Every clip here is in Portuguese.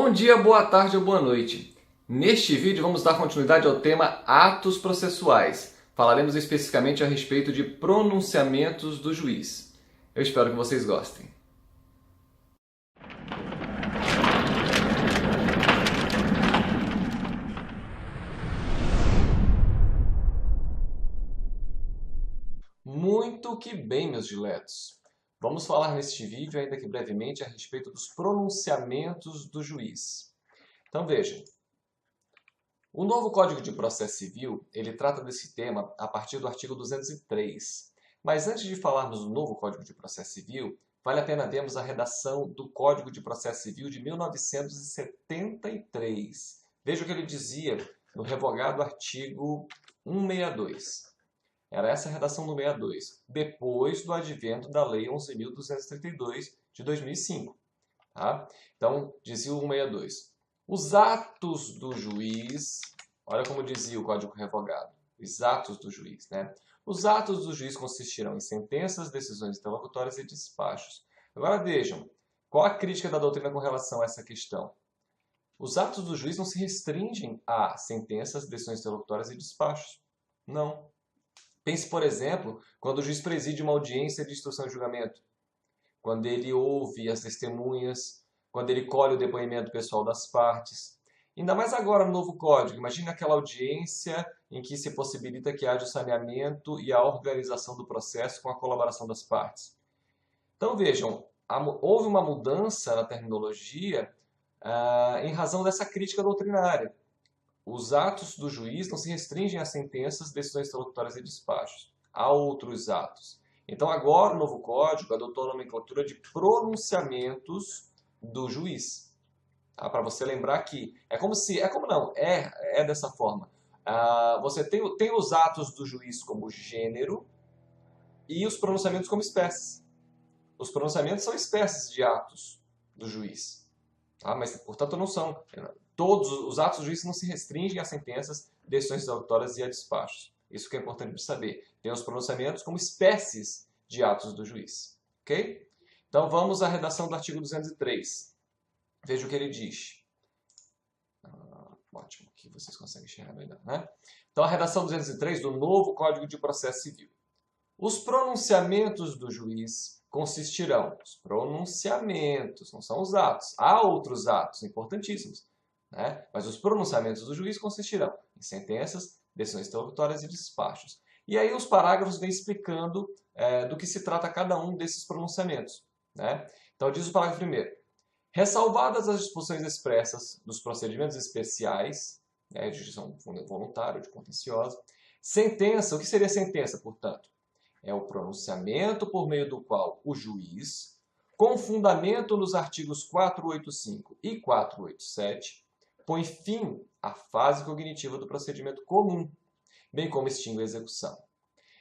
Bom dia, boa tarde ou boa noite. Neste vídeo vamos dar continuidade ao tema atos processuais. Falaremos especificamente a respeito de pronunciamentos do juiz. Eu espero que vocês gostem. Muito que bem, meus diletos. Vamos falar neste vídeo, ainda que brevemente, a respeito dos pronunciamentos do juiz. Então vejam, o novo Código de Processo Civil, ele trata desse tema a partir do artigo 203. Mas antes de falarmos do novo Código de Processo Civil, vale a pena vermos a redação do Código de Processo Civil de 1973. Veja o que ele dizia no revogado artigo 162. Era essa a redação do 62, depois do advento da Lei 11.232 de 2005. Tá? Então, dizia o 162. Os atos do juiz, olha como dizia o Código Revogado, os atos do juiz, né? Os atos do juiz consistirão em sentenças, decisões interlocutórias e despachos. Agora vejam, qual a crítica da doutrina com relação a essa questão? Os atos do juiz não se restringem a sentenças, decisões interlocutórias e despachos. Não. Pense, por exemplo, quando o juiz preside uma audiência de instrução e julgamento, quando ele ouve as testemunhas, quando ele colhe o depoimento pessoal das partes. Ainda mais agora no novo Código. Imagine aquela audiência em que se possibilita que haja o saneamento e a organização do processo com a colaboração das partes. Então vejam, houve uma mudança na terminologia em razão dessa crítica doutrinária. Os atos do juiz não se restringem a sentenças, decisões interlocutórias e despachos. Há outros atos. Então agora o novo Código adotou a nomenclatura de pronunciamentos do juiz. Tá? Para você lembrar que é dessa forma. Você tem os atos do juiz como gênero e os pronunciamentos como espécies. Os pronunciamentos são espécies de atos do juiz. Tá? Mas, portanto, não são. Todos os atos do juiz não se restringem a sentenças, decisões executórias e a despachos. Isso que é importante de saber. Tem os pronunciamentos como espécies de atos do juiz. Ok? Então vamos à redação do artigo 203. Veja o que ele diz. Ótimo, aqui vocês conseguem enxergar melhor, né? Então a redação 203 do novo Código de Processo Civil. Os pronunciamentos do juiz consistirão, os pronunciamentos, não são os atos. Há outros atos importantíssimos, né? Mas os pronunciamentos do juiz consistirão em sentenças, decisões interlocutórias e despachos. E aí os parágrafos vêm explicando do que se trata cada um desses pronunciamentos, né? Então diz o parágrafo primeiro. Ressalvadas as disposições expressas dos procedimentos especiais, né, de jurisdição voluntária, de contenciosa, sentença, o que seria sentença, portanto? É o pronunciamento por meio do qual o juiz, com fundamento nos artigos 485 e 487, põe fim à fase cognitiva do procedimento comum, bem como extingue a execução.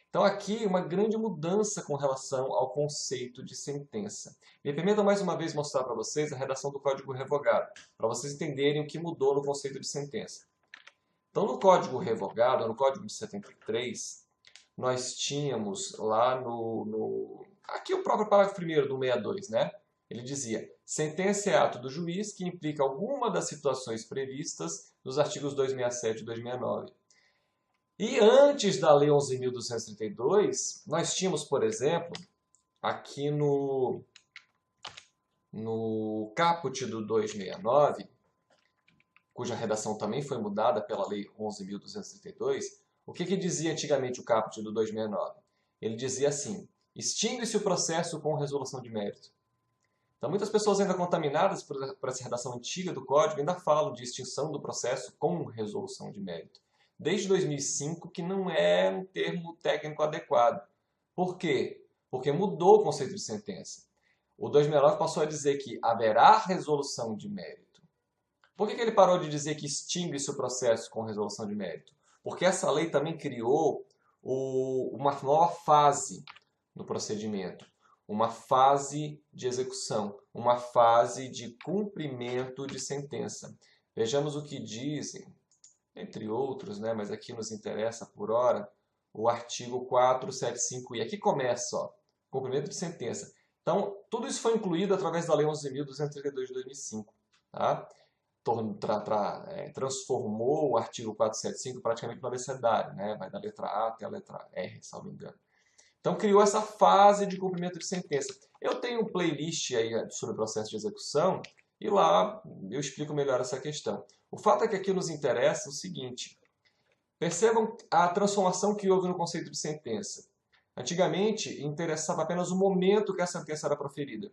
Então aqui uma grande mudança com relação ao conceito de sentença. Me permitam mais uma vez mostrar para vocês a redação do Código Revogado, para vocês entenderem o que mudou no conceito de sentença. Então no Código Revogado, no Código de 73, nós tínhamos lá aqui o próprio parágrafo 1º do 62, né? Ele dizia, sentença é ato do juiz que implica alguma das situações previstas nos artigos 267 e 269. E antes da Lei 11.232, nós tínhamos, por exemplo, aqui no caput do 269, cuja redação também foi mudada pela Lei 11.232, o que dizia antigamente o caput do 269? Ele dizia assim, extingue-se o processo com resolução de mérito. Então, muitas pessoas ainda contaminadas por essa redação antiga do Código ainda falam de extinção do processo com resolução de mérito. Desde 2005, que não é um termo técnico adequado. Por quê? Porque mudou o conceito de sentença. O 269 passou a dizer que haverá resolução de mérito. Por que ele parou de dizer que extingue-se o processo com resolução de mérito? Porque essa lei também criou uma nova fase no procedimento, uma fase de execução, uma fase de cumprimento de sentença. Vejamos o que dizem, entre outros, né, mas aqui nos interessa por hora, o artigo 475i. Aqui começa, ó, cumprimento de sentença. Então, tudo isso foi incluído através da Lei 11.232 de 2005. Tá? transformou o artigo 475 praticamente no abecedário, né? Vai da letra A até a letra R, salvo engano. Então, criou essa fase de cumprimento de sentença. Eu tenho um playlist aí sobre o processo de execução e lá eu explico melhor essa questão. O fato é que aqui nos interessa o seguinte. Percebam a transformação que houve no conceito de sentença. Antigamente, interessava apenas o momento que a sentença era proferida.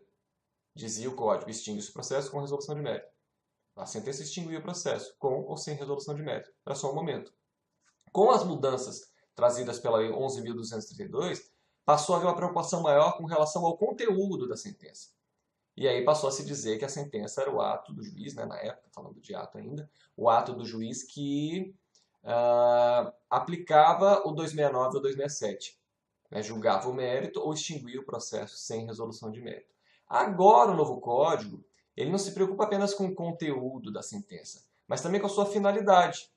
Dizia o código, extingue-se o processo com resolução de mérito. A sentença extinguia o processo, com ou sem resolução de mérito. Era só um momento. Com as mudanças trazidas pela Lei 11.232, passou a haver uma preocupação maior com relação ao conteúdo da sentença. E aí passou a se dizer que a sentença era o ato do juiz, né, na época, falando de ato ainda, o ato do juiz que aplicava o 269 ou 267. Né, julgava o mérito ou extinguia o processo sem resolução de mérito. Agora, o novo código, ele não se preocupa apenas com o conteúdo da sentença, mas também com a sua finalidade.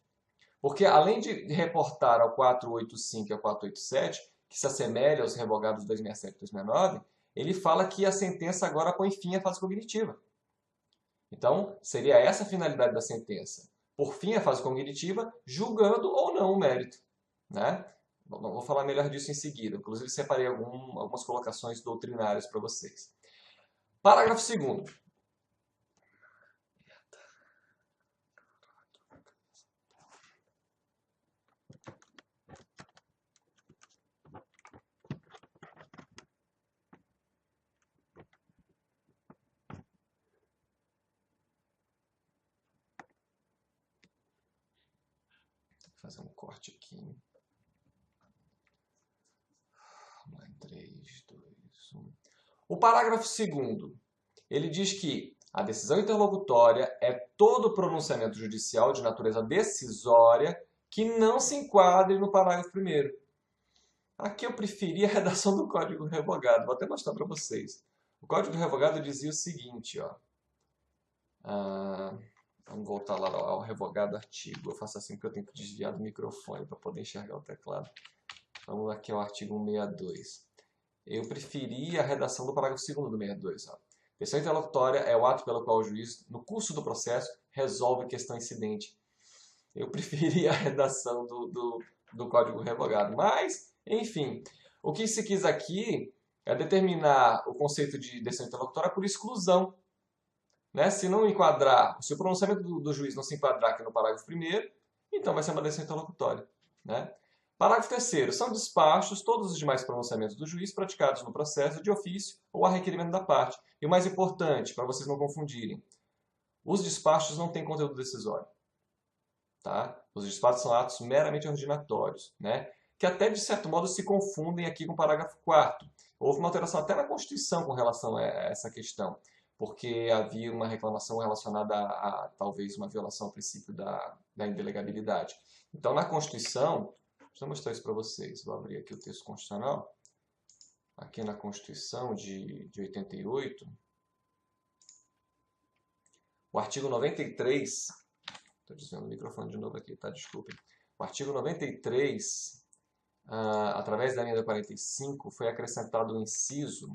Porque, além de reportar ao 485 e ao 487, que se assemelha aos revogados 267 e 269, ele fala que a sentença agora põe fim à fase cognitiva. Então, seria essa a finalidade da sentença. Por fim à fase cognitiva, julgando ou não o mérito. Né? Vou falar melhor disso em seguida. Inclusive, separei algumas colocações doutrinárias para vocês. Parágrafo 2º. Vou fazer um corte aqui. Vamos lá, em 3, 2, 1. O parágrafo 2º, ele diz que a decisão interlocutória é todo pronunciamento judicial de natureza decisória que não se enquadre no parágrafo 1º. Aqui eu preferi a redação do Código Revogado. Vou até mostrar para vocês. O Código Revogado dizia o seguinte, ó. Vamos voltar lá ao revogado artigo. Eu faço assim porque eu tenho que desviar do microfone para poder enxergar o teclado. Vamos aqui ao artigo 162. Eu preferi a redação do parágrafo 2º do 62. Ó. Decisão interlocutória é o ato pelo qual o juiz, no curso do processo, resolve questão incidente. Eu preferi a redação do Código Revogado. Mas, enfim, o que se quis aqui é determinar o conceito de decisão interlocutória por exclusão. Né? Se não enquadrar, se o pronunciamento do juiz não se enquadrar aqui no parágrafo 1º, então vai ser uma decisão interlocutória. Né? Parágrafo 3º. São despachos todos os demais pronunciamentos do juiz praticados no processo de ofício ou a requerimento da parte. E o mais importante, para vocês não confundirem, os despachos não têm conteúdo decisório. Tá? Os despachos são atos meramente ordinatórios, né? Que até, de certo modo, se confundem aqui com o parágrafo 4º. Houve uma alteração até na Constituição com relação a essa questão, porque havia uma reclamação relacionada a talvez uma violação ao princípio da indelegabilidade. Então, na Constituição, deixa eu mostrar isso para vocês. Vou abrir aqui o texto constitucional. Aqui na Constituição de 88, o artigo 93, estou desviando o microfone de novo aqui, tá? Desculpem. O artigo 93, através da emenda 45, foi acrescentado o inciso,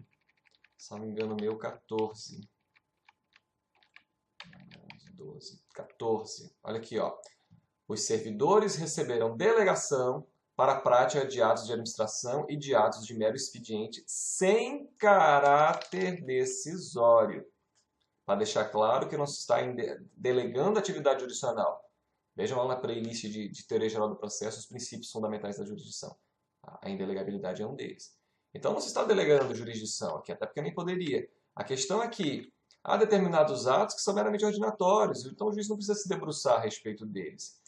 se não me engano, meu 14. 12, 14. Olha aqui, ó. Os servidores receberão delegação para a prática de atos de administração e de atos de mero expediente sem caráter decisório. Para deixar claro que não se está delegando atividade jurisdicional. Vejam lá na playlist de teoria geral do processo os princípios fundamentais da jurisdição. A indelegabilidade é um deles. Então não se está delegando jurisdição aqui, até porque nem poderia. A questão é que há determinados atos que são meramente ordinatórios, então o juiz não precisa se debruçar a respeito deles.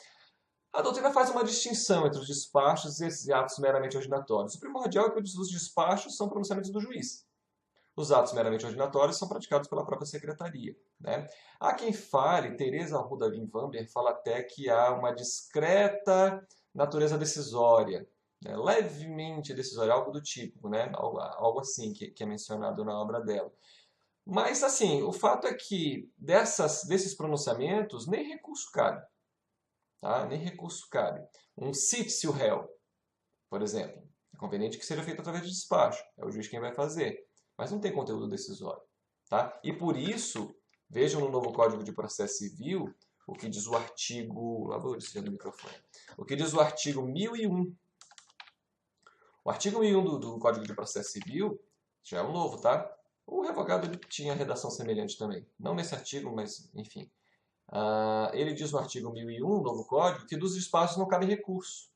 A doutrina faz uma distinção entre os despachos e esses atos meramente ordinatórios. O primordial é que os despachos são pronunciamentos do juiz. Os atos meramente ordinatórios são praticados pela própria secretaria. Né? Há quem fale, Teresa Arruda Wimber fala até que há uma discreta natureza decisória, né? Levemente decisória, algo do tipo, né? Algo assim que é mencionado na obra dela. Mas, assim, o fato é que desses pronunciamentos nem recurso cabe. Tá? Nem recurso cabe. Um cite-se o réu, por exemplo. É conveniente que seja feito através de despacho. É o juiz quem vai fazer. Mas não tem conteúdo decisório. Tá? E por isso, Vejam no novo Código de Processo Civil o que diz o artigo... Lá vou desligar o microfone. O que diz o artigo 1001. O artigo 1001 do Código de Processo Civil já é o novo, tá? O revogado ele tinha redação semelhante também. Não nesse artigo, mas enfim. Ele diz no artigo 1001, novo Código, que dos despachos não cabe recurso.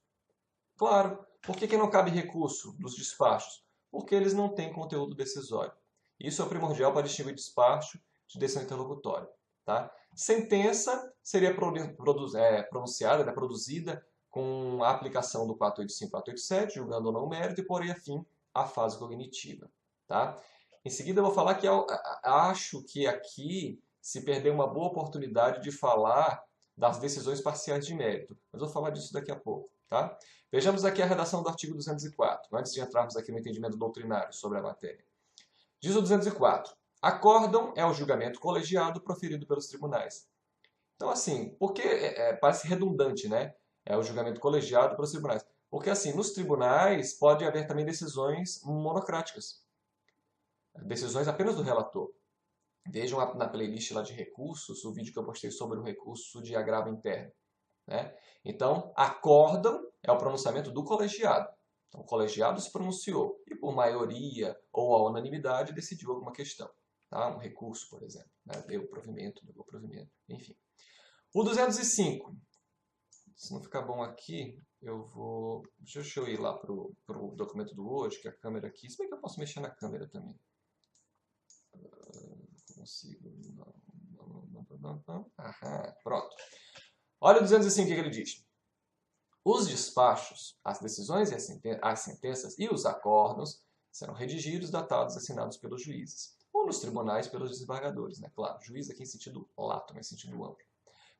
Claro. Por que não cabe recurso dos despachos? Porque eles não têm conteúdo decisório. Isso é primordial para distinguir despacho de decisão interlocutória. Tá? Sentença seria pronunciada, produzida com a aplicação do 485 e 487, julgando ou não o mérito, e porém afim à fase cognitiva. Tá? Em seguida eu vou falar que acho que aqui se perdeu uma boa oportunidade de falar das decisões parciais de mérito. Mas eu vou falar disso daqui a pouco. Tá? Vejamos aqui a redação do artigo 204, antes de entrarmos aqui no entendimento doutrinário sobre a matéria. Diz o 204, acórdão é o julgamento colegiado proferido pelos tribunais. Então, assim, porque parece redundante, né? É o julgamento colegiado pelos tribunais. Porque, assim, nos tribunais pode haver também decisões monocráticas. Decisões apenas do relator. Vejam na playlist lá de recursos, o vídeo que eu postei sobre o recurso de agravo interno. Né? Então, acórdão é o pronunciamento do colegiado. Então, o colegiado se pronunciou e, por maioria ou a unanimidade, decidiu alguma questão. Tá? Um recurso, por exemplo. Né? Deu provimento, negou provimento, enfim. O 205. Se não ficar bom aqui, eu vou... Deixa eu ir lá para o documento do hoje, que é a câmera aqui. Se bem que eu posso mexer na câmera também. Consigo. Aham, pronto. Olha o 205 o que ele diz. Os despachos, as decisões e as sentenças e os acórdãos serão redigidos, datados e assinados pelos juízes. Ou nos tribunais pelos desembargadores, né? Claro, juiz aqui em sentido lato, mas em sentido amplo.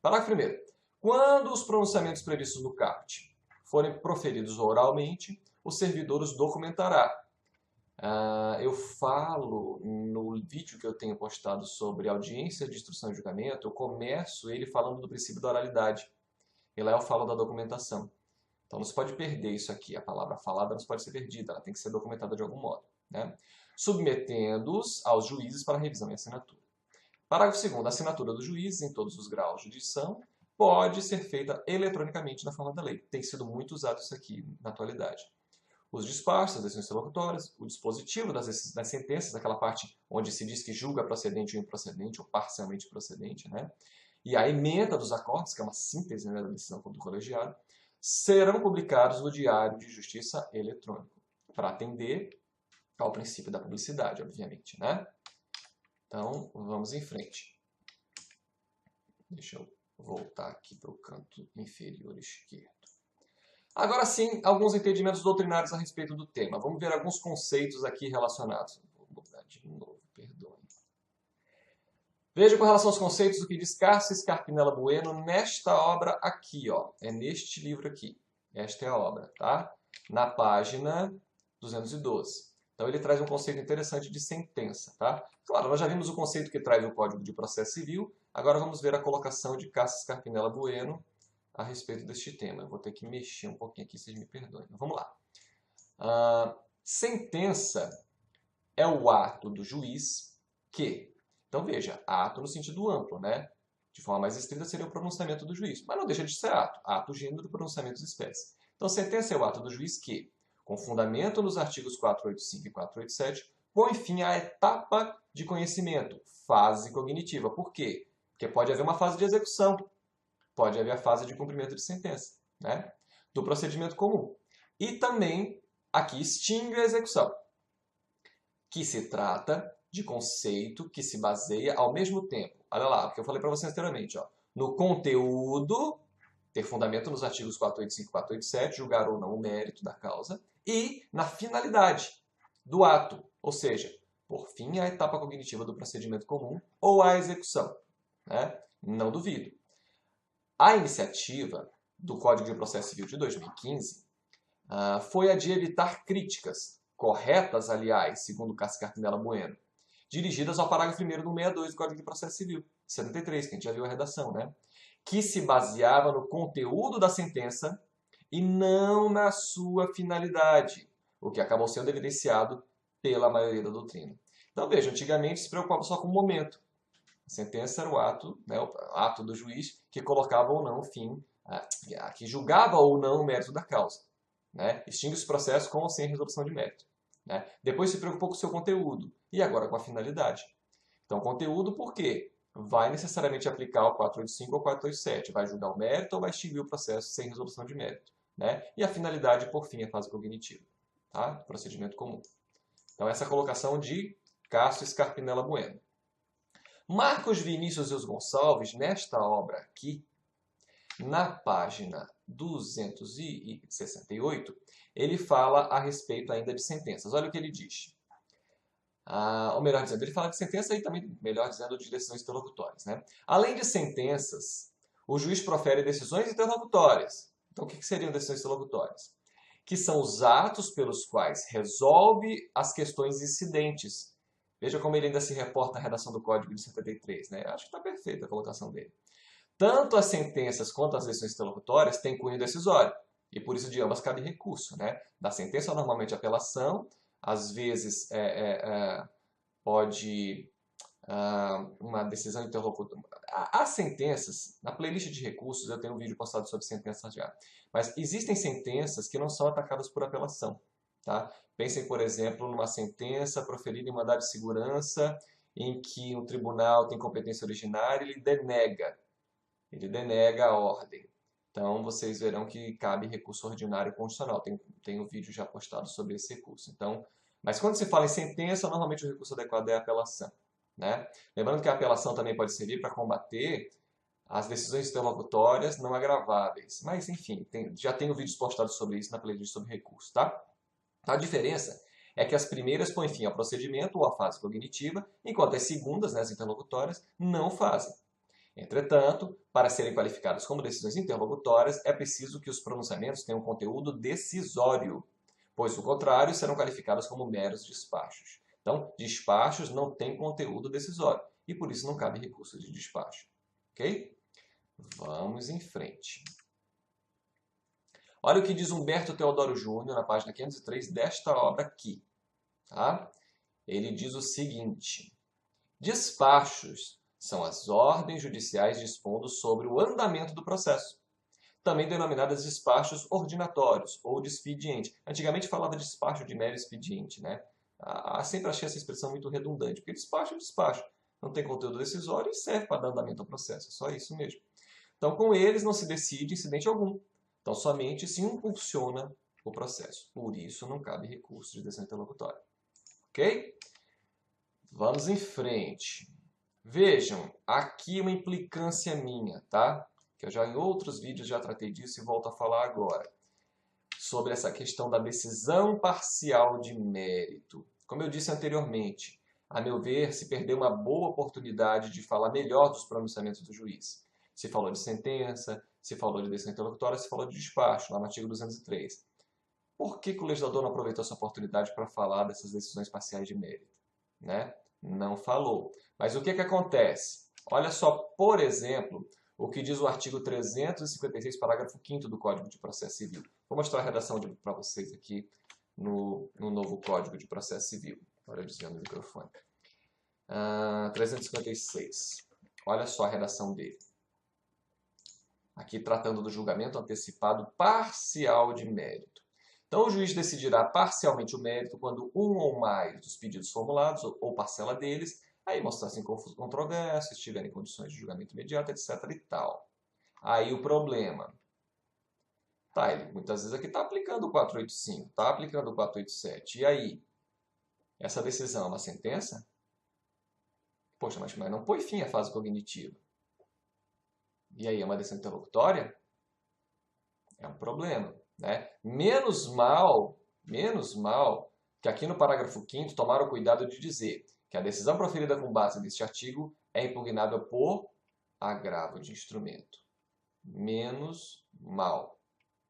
Parágrafo 1º. Quando os pronunciamentos previstos no caput forem proferidos oralmente, o servidor os documentará. Eu falo no vídeo que eu tenho postado sobre audiência de instrução e julgamento, eu começo ele falando do princípio da oralidade. E lá eu falo da documentação. Então não se pode perder isso aqui. A palavra falada não se pode ser perdida, ela tem que ser documentada de algum modo. Né? Submetendo-os aos juízes para revisão e assinatura. Parágrafo 2º. A assinatura dos juízes em todos os graus de jurisdição pode ser feita eletronicamente na forma da lei. Tem sido muito usado isso aqui na atualidade. Os despachos, as decisões interlocutórias, o dispositivo das sentenças, aquela parte onde se diz que julga procedente ou improcedente, ou parcialmente procedente, né? E a ementa dos acordos, que é uma síntese, né, da decisão do colegiado, serão publicados no Diário de Justiça Eletrônico, para atender ao princípio da publicidade, obviamente, né? Então, vamos em frente. Deixa eu voltar aqui para o canto inferior esquerdo. Agora sim, alguns entendimentos doutrinários a respeito do tema. Vamos ver alguns conceitos aqui relacionados. Vou mudar de novo, perdoe. Veja com relação aos conceitos o que diz Cárcel Scarpinella Bueno nesta obra aqui, ó. É neste livro aqui. Esta é a obra, tá? Na página 212. Então ele traz um conceito interessante de sentença, tá? Claro, nós já vimos o conceito que traz o Código de Processo Civil. Agora vamos ver a colocação de Cárcel Scarpinella Bueno a respeito deste tema. Eu vou ter que mexer um pouquinho aqui, vocês me perdoem. Vamos lá. Sentença é o ato do juiz que... Então veja, ato no sentido amplo, né? De forma mais estrita seria o pronunciamento do juiz. Mas não deixa de ser ato. Ato, gênero, pronunciamento de espécie. Então sentença é o ato do juiz que, com fundamento nos artigos 485 e 487, põe fim à etapa de conhecimento, fase cognitiva. Por quê? Porque pode haver uma fase de execução. Pode haver a fase de cumprimento de sentença, né? Do procedimento comum. E também, aqui, extingue a execução, que se trata de conceito que se baseia ao mesmo tempo. Olha lá, o que eu falei para vocês anteriormente. Ó, no conteúdo, ter fundamento nos artigos 485 e 487, julgar ou não o mérito da causa, e na finalidade do ato, ou seja, por fim à etapa cognitiva do procedimento comum ou à execução. Né? Não duvido. A iniciativa do Código de Processo Civil de 2015 foi a de evitar críticas, corretas, aliás, segundo Cárcel Scarpinella Bueno, dirigidas ao parágrafo 1º do 62 do Código de Processo Civil, 73, que a gente já viu a redação, né? Que se baseava no conteúdo da sentença e não na sua finalidade, o que acabou sendo evidenciado pela maioria da doutrina. Então, veja, antigamente se preocupava só com o momento. A sentença era o ato, né, o ato do juiz que colocava ou não o fim, que julgava ou não o mérito da causa. Né? Extingue os processos com ou sem resolução de mérito. Né? Depois se preocupou com o seu conteúdo. E agora com a finalidade. Então, conteúdo por quê? Vai necessariamente aplicar o 485 ou 487. Vai julgar o mérito ou vai extinguir o processo sem resolução de mérito. Né? E a finalidade, por fim, é a fase cognitiva. Tá? Procedimento comum. Então, essa é a colocação de Cássio Scarpinella Bueno. Marcos Vinícius Rios Gonçalves, nesta obra aqui, na página 268, ele fala a respeito ainda de sentenças. Olha o que ele diz. Ou melhor dizendo, ele fala de sentença e também, melhor dizendo, de decisões interlocutórias. Né? Além de sentenças, o juiz profere decisões interlocutórias. Então, o que seriam decisões interlocutórias? Que são os atos pelos quais resolve as questões incidentes. Veja como ele ainda se reporta na redação do Código de 73. Né? Acho que está perfeita a colocação dele. Tanto as sentenças quanto as decisões interlocutórias têm cunho decisório. E por isso de ambas cabe recurso. Né? Da sentença, normalmente, apelação. Às vezes, pode uma decisão interlocutória. As sentenças, na playlist de recursos, eu tenho um vídeo postado sobre sentenças já. Mas existem sentenças que não são atacadas por apelação. Tá? Pensem, por exemplo, numa sentença proferida em mandado de segurança em que o tribunal tem competência originária e ele denega a ordem. Então, vocês verão que cabe recurso ordinário constitucional. Tem um vídeo já postado sobre esse recurso. Então, mas quando se fala em sentença, normalmente o recurso adequado é a apelação. Né? Lembrando que a apelação também pode servir para combater as decisões interlocutórias não agraváveis. Mas, enfim, já tenho vídeos postados sobre isso na playlist sobre recurso. Tá? A diferença é que as primeiras põem fim ao procedimento ou à fase cognitiva, enquanto as segundas, né, as interlocutórias, não fazem. Entretanto, para serem qualificadas como decisões interlocutórias, é preciso que os pronunciamentos tenham conteúdo decisório, pois, do contrário, serão qualificadas como meros despachos. Então, despachos não têm conteúdo decisório e, por isso, não cabe recurso de despacho. Ok? Vamos em frente. Olha o que diz Humberto Teodoro Júnior, na página 503 desta obra aqui. Tá? Ele diz o seguinte: despachos são as ordens judiciais dispondo sobre o andamento do processo, também denominadas despachos ordinatórios ou de expediente. Antigamente falava de despacho de mero expediente, né? Sempre achei essa expressão muito redundante, porque despacho é despacho. Não tem conteúdo decisório e serve para dar andamento ao processo. É só isso mesmo. Então, com eles não se decide incidente algum. Então, somente se impulsiona o processo. Por isso, não cabe recurso de decisão interlocutória. Ok? Vamos em frente. Vejam, aqui uma implicância minha, tá? Que eu já em outros vídeos já tratei disso e volto a falar agora. Sobre essa questão da decisão parcial de mérito. Como eu disse anteriormente, a meu ver, se perdeu uma boa oportunidade de falar melhor dos pronunciamentos do juiz. Se falou de sentença, se falou de decisão interlocutória, se falou de despacho, lá no artigo 203. Por que o legislador não aproveitou essa oportunidade para falar dessas decisões parciais de mérito? Né? Não falou. Mas o que acontece? Olha só, por exemplo, o que diz o artigo 356, parágrafo 5º do Código de Processo Civil. Vou mostrar a redação para vocês aqui no novo Código de Processo Civil. Agora eu desviando o microfone. 356. Olha só a redação dele. Aqui tratando do julgamento antecipado parcial de mérito. Então, o juiz decidirá parcialmente o mérito quando um ou mais dos pedidos formulados, ou parcela deles, aí mostrar-se controverso, estiverem em condições de julgamento imediato, etc. e tal. Aí o problema. Tá, ele muitas vezes aqui está aplicando o 485, está aplicando o 487. E aí? Essa decisão é uma sentença? Poxa, mas não põe fim à fase cognitiva. E aí, é uma decisão interlocutória? É um problema. Né? Menos mal que aqui no parágrafo 5º tomaram cuidado de dizer que a decisão proferida com base neste artigo é impugnável por agravo de instrumento. Menos mal.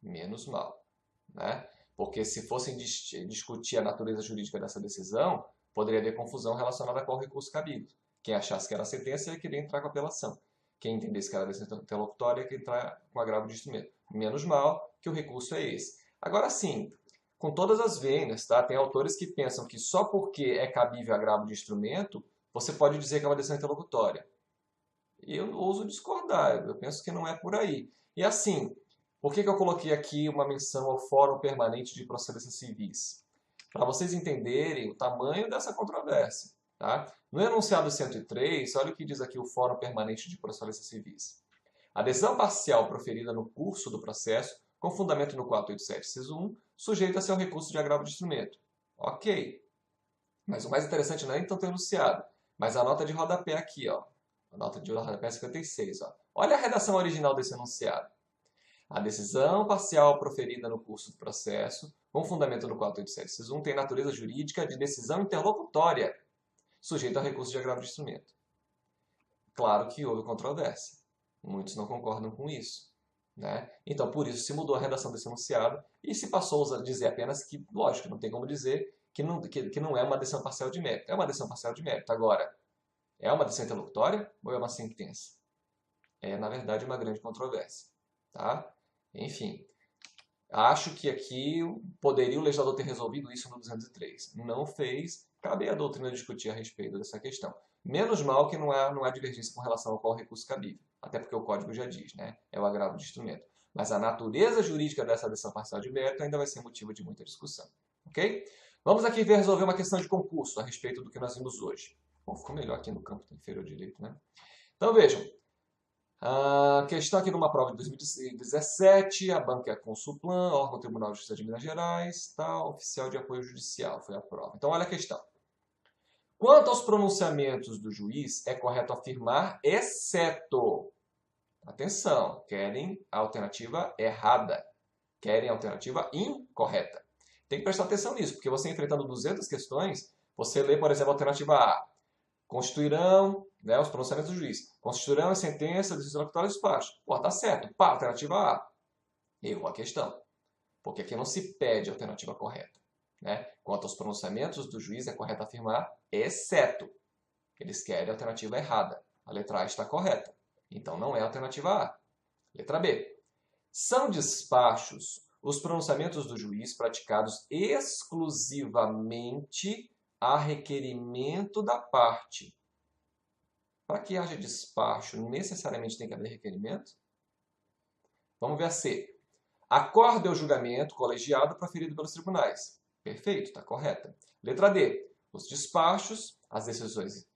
Né? Porque se fossem discutir a natureza jurídica dessa decisão, poderia haver confusão relacionada a qual recurso cabido. Quem achasse que era sentença ia querer entrar com apelação. Quem entendesse que era decisão interlocutória ia querer entrar com agravo de instrumento. Menos mal que o recurso é esse. Agora sim, com todas as vênias, tá? Tem autores que pensam que só porque é cabível agravo de instrumento, você pode dizer que é uma decisão interlocutória. E eu ouso discordar, eu penso que não é por aí. E assim, por que eu coloquei aqui uma menção ao Fórum Permanente de Processos Civis? Para vocês entenderem o tamanho dessa controvérsia. Tá? No enunciado 103, olha o que diz aqui o Fórum Permanente de Processos Civis. A decisão parcial proferida no curso do processo, com fundamento no 487, inciso 1, sujeita-se ao recurso de agravo de instrumento. Ok. Mas o mais interessante não é nem tanto o enunciado, mas a nota de rodapé aqui, ó. A nota de rodapé 56, ó. Olha a redação original desse enunciado. A decisão parcial proferida no curso do processo, com fundamento no 487, inciso 1, tem natureza jurídica de decisão interlocutória, sujeita ao recurso de agravo de instrumento. Claro que houve controvérsia. Muitos não concordam com isso. Né? Então, por isso, se mudou a redação desse enunciado e se passou a dizer apenas que, lógico, não tem como dizer que não é uma decisão parcial de mérito. É uma decisão parcial de mérito. Agora, é uma decisão interlocutória ou é uma sentença? É, na verdade, uma grande controvérsia. Tá? Enfim, acho que aqui poderia o legislador ter resolvido isso no 203. Não fez, cabe à doutrina discutir a respeito dessa questão. Menos mal que não há divergência com relação ao qual recurso cabível. Até porque o código já diz, né? É o agravo de instrumento. Mas a natureza jurídica dessa decisão parcial de mérito ainda vai ser motivo de muita discussão. Ok? Vamos aqui resolver uma questão de concurso a respeito do que nós vimos hoje. Bom, ficou melhor aqui no campo inferior direito, né? Então vejam. A questão aqui numa prova de 2017, a banca é a Consulplan, órgão Tribunal de Justiça de Minas Gerais, tal, oficial de apoio judicial, foi a prova. Então olha a questão. Quanto aos pronunciamentos do juiz, é correto afirmar, exceto, atenção, querem a alternativa errada, querem a alternativa incorreta. Tem que prestar atenção nisso, porque você enfrentando 200 questões, você lê, por exemplo, a alternativa A, constituirão, né, os pronunciamentos do juiz, constituirão as sentenças dos interlocutórios dos despacho. Pô, tá certo, pá, alternativa A. Errou a questão, porque aqui não se pede a alternativa correta. Né? Quanto aos pronunciamentos do juiz, é correto afirmar, exceto. Eles querem a alternativa errada. A letra A está correta. Então não é a alternativa A. Letra B. São despachos os pronunciamentos do juiz praticados exclusivamente a requerimento da parte. Para que haja despacho, necessariamente tem que haver requerimento? Vamos ver a C. Acordo é o julgamento colegiado proferido pelos tribunais. Perfeito, está correta. Letra D. Os despachos, as decisões,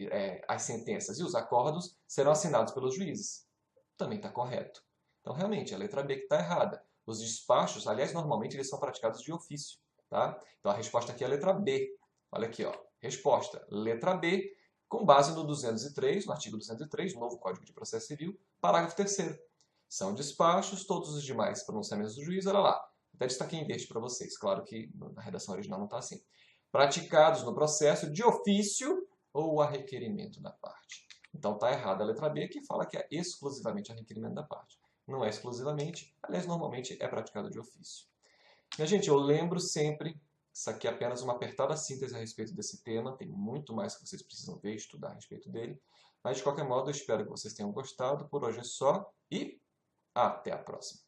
as sentenças e os acordos serão assinados pelos juízes. Também está correto. Então, realmente, é a letra B que está errada. Os despachos, aliás, normalmente eles são praticados de ofício. Tá? Então, a resposta aqui é a letra B. Olha aqui, ó. Resposta, letra B, com base no 203, no artigo 203, novo Código de Processo Civil, parágrafo 3º. São despachos, todos os demais pronunciamentos do juiz, olha lá. Até destaquei em verde para vocês. Claro que na redação original não está assim. Praticados no processo de ofício ou a requerimento da parte. Então está errada a letra B, que fala que é exclusivamente a requerimento da parte. Não é exclusivamente, aliás, normalmente é praticado de ofício. Minha gente, eu lembro sempre, isso aqui é apenas uma apertada síntese a respeito desse tema, tem muito mais que vocês precisam ver, estudar a respeito dele. Mas, de qualquer modo, eu espero que vocês tenham gostado. Por hoje é só e até a próxima.